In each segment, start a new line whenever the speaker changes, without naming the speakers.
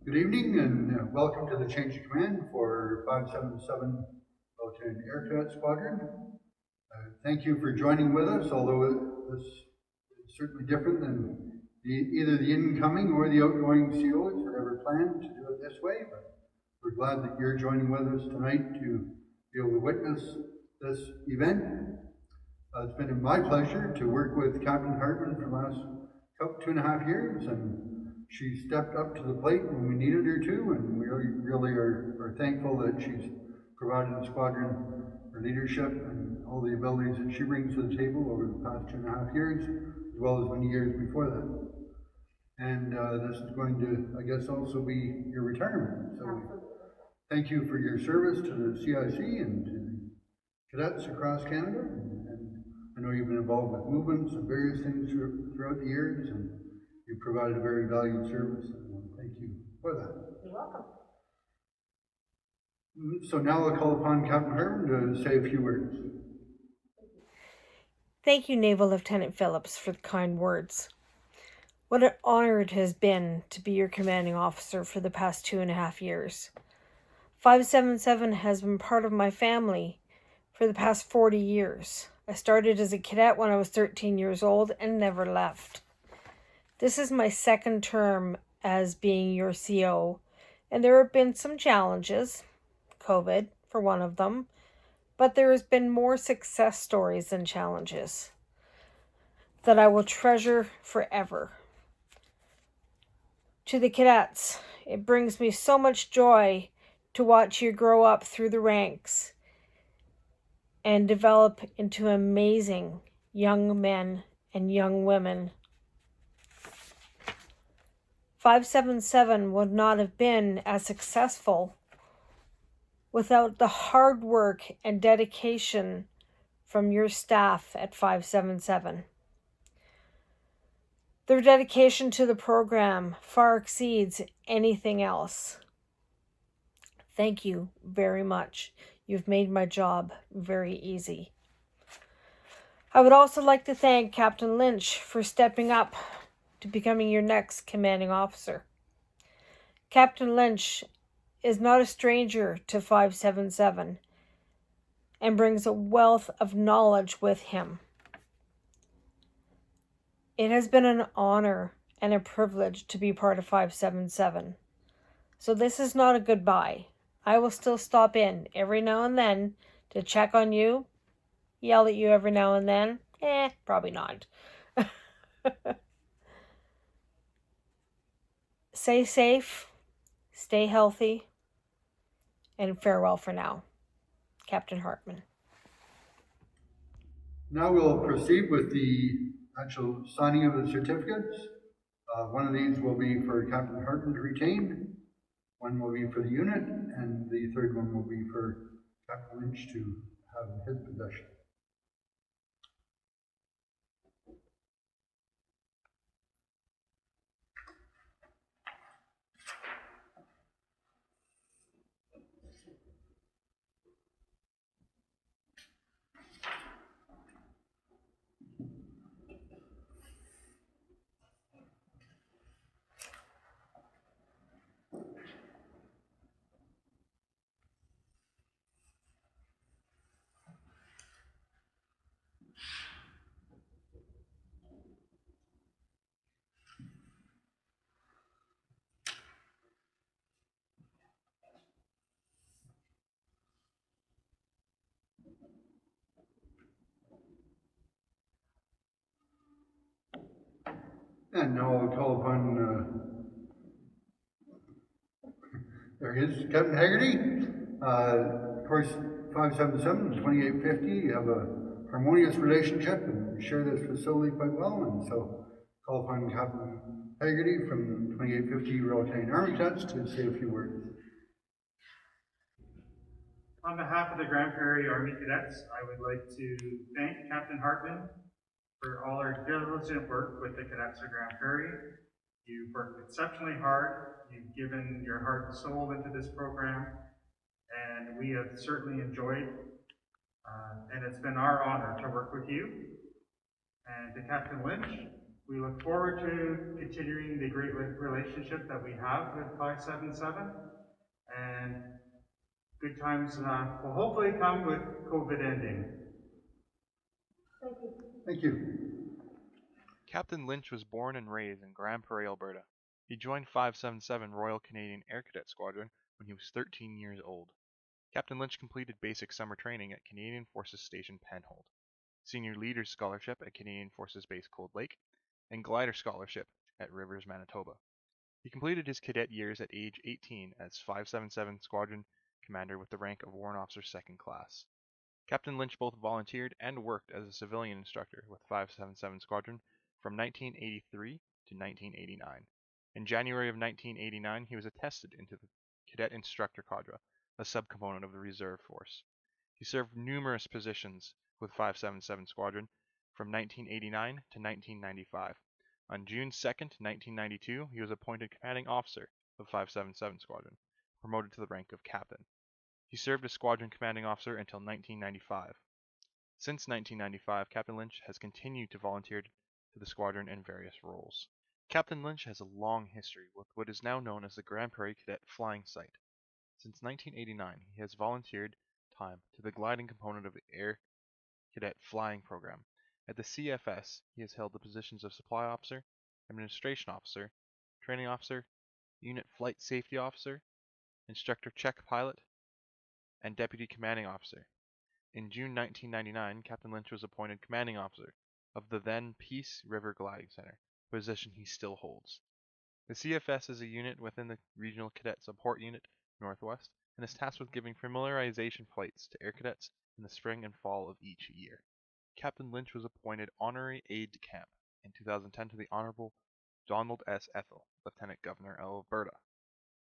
Good evening and welcome to the change of command for 577 Lieutenant Air Cadet Squadron. Thank you for joining with us, although this is certainly different than either the incoming or the outgoing COs had ever planned to do it this way, but we're glad that you're joining with us tonight to be able to witness this event. It's been my pleasure to work with Captain Hartman for the last 2.5 years, and she stepped up to the plate when we needed her to, and we really are thankful that she's provided the squadron her leadership and all the abilities that she brings to the table over the past 2.5 years, as well as many years before that. And this is going to, I guess, also be your retirement. So thank you for your service to the CIC and to the cadets across Canada. And I know you've been involved with movements and various things throughout the years, and you've provided a very valued service. And thank you for that.
You're welcome.
So now I'll call upon Captain Hartman to say a few words.
Thank you, Naval Lieutenant Phillips, for the kind words. What an honor it has been to be your commanding officer for the past 2.5 years. 577 has been part of my family for the past 40 years. I started as a cadet when I was 13 years old and never left. This is my second term as being your CO, and there have been some challenges, COVID for one of them, but there has been more success stories than challenges that I will treasure forever. To the cadets, it brings me so much joy to watch you grow up through the ranks and develop into amazing young men and young women. 577 would not have been as successful without the hard work and dedication from your staff at 577. Their dedication to the program far exceeds anything else. Thank you very much. You've made my job very easy. I would also like to thank Captain Lynch for stepping up to becoming your next commanding officer. Captain Lynch is not a stranger to 577 and brings a wealth of knowledge with him. It has been an honor and a privilege to be part of 577. So this is not a goodbye. I will still stop in every now and then to check on you, yell at you every now and then. Probably not. Stay safe, stay healthy, and farewell for now. Captain Hartman.
Now we'll proceed with the actual signing of the certificates. One of these will be for Captain Hartman to retain, one will be for the unit, and the third one will be for Captain Lynch to have in his possession. And now I'll call upon, there he is, Captain Haggerty. Of course, 577 and 2850 you have a harmonious relationship and share this facility quite well, and so call upon Captain Haggerty from 2850 Royal Canadian Army Cadets to say a few words.
On behalf of the Grande Prairie Army Cadets, I would like to thank Captain Hartman for all our diligent work with the cadets of Grande Prairie. You've worked exceptionally hard. You've given your heart and soul into this program, and we have certainly enjoyed, and it's been our honor to work with you. And to Captain Lynch, We look forward to continuing the great relationship that we have with 577, and good times will hopefully come with COVID ending.
Thank you.
Captain Lynch was born and raised in Grande Prairie, Alberta. He joined 577 Royal Canadian Air Cadet Squadron when he was 13 years old. Captain Lynch completed basic summer training at Canadian Forces Station Penhold, Senior Leaders Scholarship at Canadian Forces Base Cold Lake, and Glider Scholarship at Rivers, Manitoba. He completed his cadet years at age 18 as 577 Squadron Commander with the rank of Warrant Officer 2nd Class. Captain Lynch both volunteered and worked as a civilian instructor with 577 Squadron from 1983 to 1989. In January of 1989, he was attested into the Cadet Instructor Cadre, a subcomponent of the Reserve Force. He served numerous positions with 577 Squadron from 1989 to 1995. On June 2, 1992, he was appointed Commanding Officer of 577 Squadron, promoted to the rank of Captain. He served as Squadron Commanding Officer until 1995. Since 1995, Captain Lynch has continued to volunteer to the squadron in various roles. Captain Lynch has a long history with what is now known as the Grande Prairie Cadet Flying Site. Since 1989, he has volunteered time to the gliding component of the Air Cadet Flying Program. At the CFS, he has held the positions of Supply Officer, Administration Officer, Training Officer, Unit Flight Safety Officer, Instructor Check Pilot, and Deputy Commanding Officer. In June 1999, Captain Lynch was appointed Commanding Officer of the then Peace River Gliding Center, a position he still holds. The CFS is a unit within the Regional Cadet Support Unit Northwest and is tasked with giving familiarization flights to air cadets in the spring and fall of each year. Captain Lynch was appointed Honorary Aide-de-Camp in 2010 to the Honorable Donald S. Ethel, Lieutenant Governor of Alberta.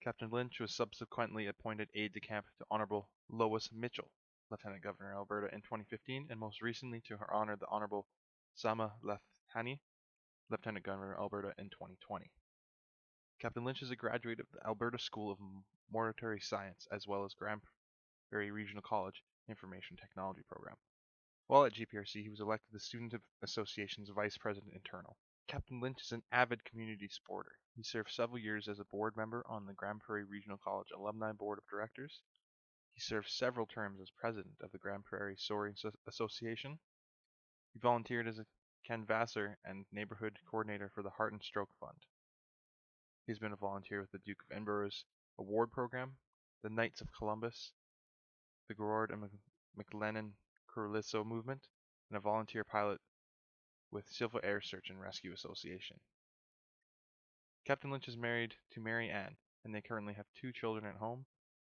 Captain Lynch was subsequently appointed Aide-de-Camp to Honorable Lois Mitchell, Lieutenant Governor of Alberta in 2015, and most recently to her honor the Honorable Sama Lathani, Lieutenant Governor of Alberta in 2020. Captain Lynch is a graduate of the Alberta School of Mortuary Science as well as Grande Prairie Regional College Information Technology Program. While at GPRC, he was elected the Student Association's Vice President Internal. Captain Lynch is an avid community supporter. He served several years as a board member on the Grande Prairie Regional College Alumni Board of Directors. He served several terms as president of the Grande Prairie Soaring Association. He volunteered as a canvasser and neighborhood coordinator for the Heart and Stroke Fund. He's been a volunteer with the Duke of Edinburgh's Award Program, the Knights of Columbus, the Gerard and McLennan Corlisso Movement, and a volunteer pilot with Silva Air Search and Rescue Association. Captain Lynch is married to Mary Ann, and they currently have 2 children at home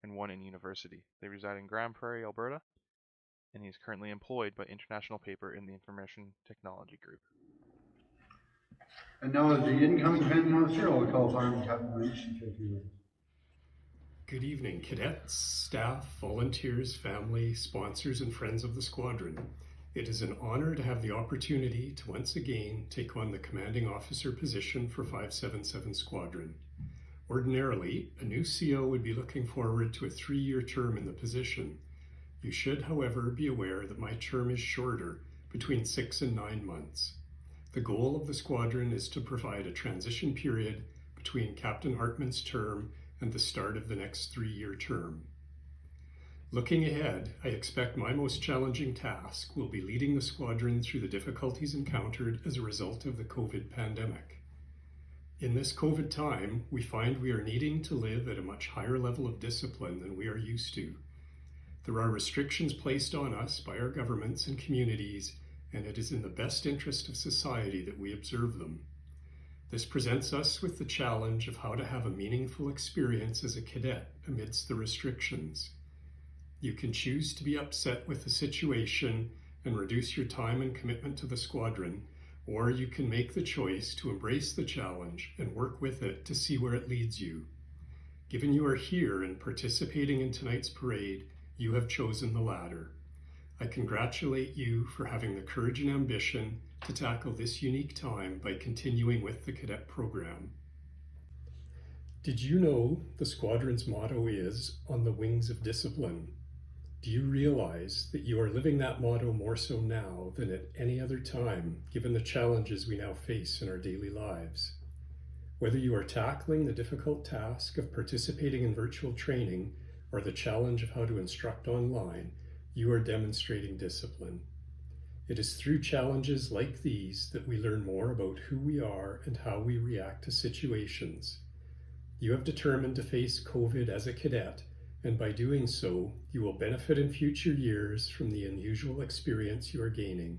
and 1 in university. They reside in Grande Prairie, Alberta, and he is currently employed by International Paper in the Information Technology Group.
And now, as the incoming commanding officer, I'll call upon Captain Lynch to take you.
Good evening, cadets, staff, volunteers, family, sponsors, and friends of the squadron. It is an honor to have the opportunity to once again take on the commanding officer position for 577 Squadron. Ordinarily, a new CO would be looking forward to a 3-year term in the position. You should, however, be aware that my term is shorter, between 6 and 9 months. The goal of the squadron is to provide a transition period between Captain Hartman's term and the start of the next 3-year term. Looking ahead, I expect my most challenging task will be leading the squadron through the difficulties encountered as a result of the COVID pandemic. In this COVID time, we find we are needing to live at a much higher level of discipline than we are used to. There are restrictions placed on us by our governments and communities, and it is in the best interest of society that we observe them. This presents us with the challenge of how to have a meaningful experience as a cadet amidst the restrictions. You can choose to be upset with the situation and reduce your time and commitment to the squadron, or you can make the choice to embrace the challenge and work with it to see where it leads you. Given you are here and participating in tonight's parade, you have chosen the latter. I congratulate you for having the courage and ambition to tackle this unique time by continuing with the cadet program. Did you know the squadron's motto is "On the Wings of Discipline"? Do you realize that you are living that motto more so now than at any other time, given the challenges we now face in our daily lives? Whether you are tackling the difficult task of participating in virtual training or the challenge of how to instruct online, you are demonstrating discipline. It is through challenges like these that we learn more about who we are and how we react to situations. You have determined to face COVID as a cadet, and by doing so, you will benefit in future years from the unusual experience you are gaining.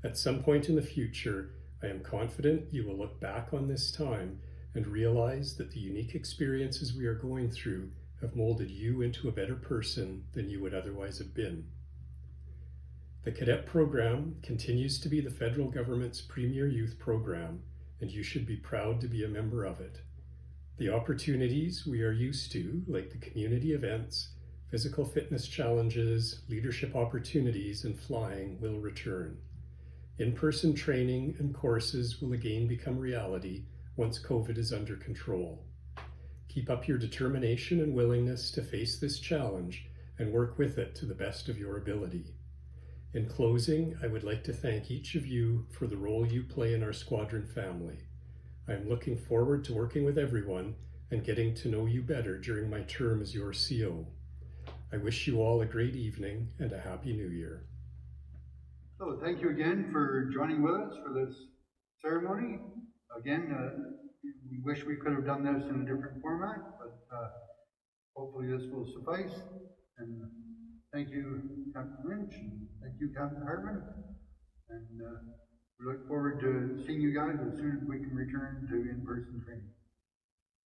At some point in the future, I am confident you will look back on this time and realize that the unique experiences we are going through have molded you into a better person than you would otherwise have been. The cadet program continues to be the federal government's premier youth program, and you should be proud to be a member of it. The opportunities we are used to, like the community events, physical fitness challenges, leadership opportunities, and flying, will return. In-person training and courses will again become reality once COVID is under control. Keep up your determination and willingness to face this challenge and work with it to the best of your ability. In closing, I would like to thank each of you for the role you play in our squadron family. I am looking forward to working with everyone and getting to know you better during my term as your CO. I wish you all a great evening and a Happy New Year.
So thank you again for joining with us for this ceremony. Again, we wish we could have done this in a different format, but hopefully this will suffice. And thank you, Captain Lynch, and thank you, Captain Hartman. And we look forward to seeing you guys as soon as we can return to in-person training.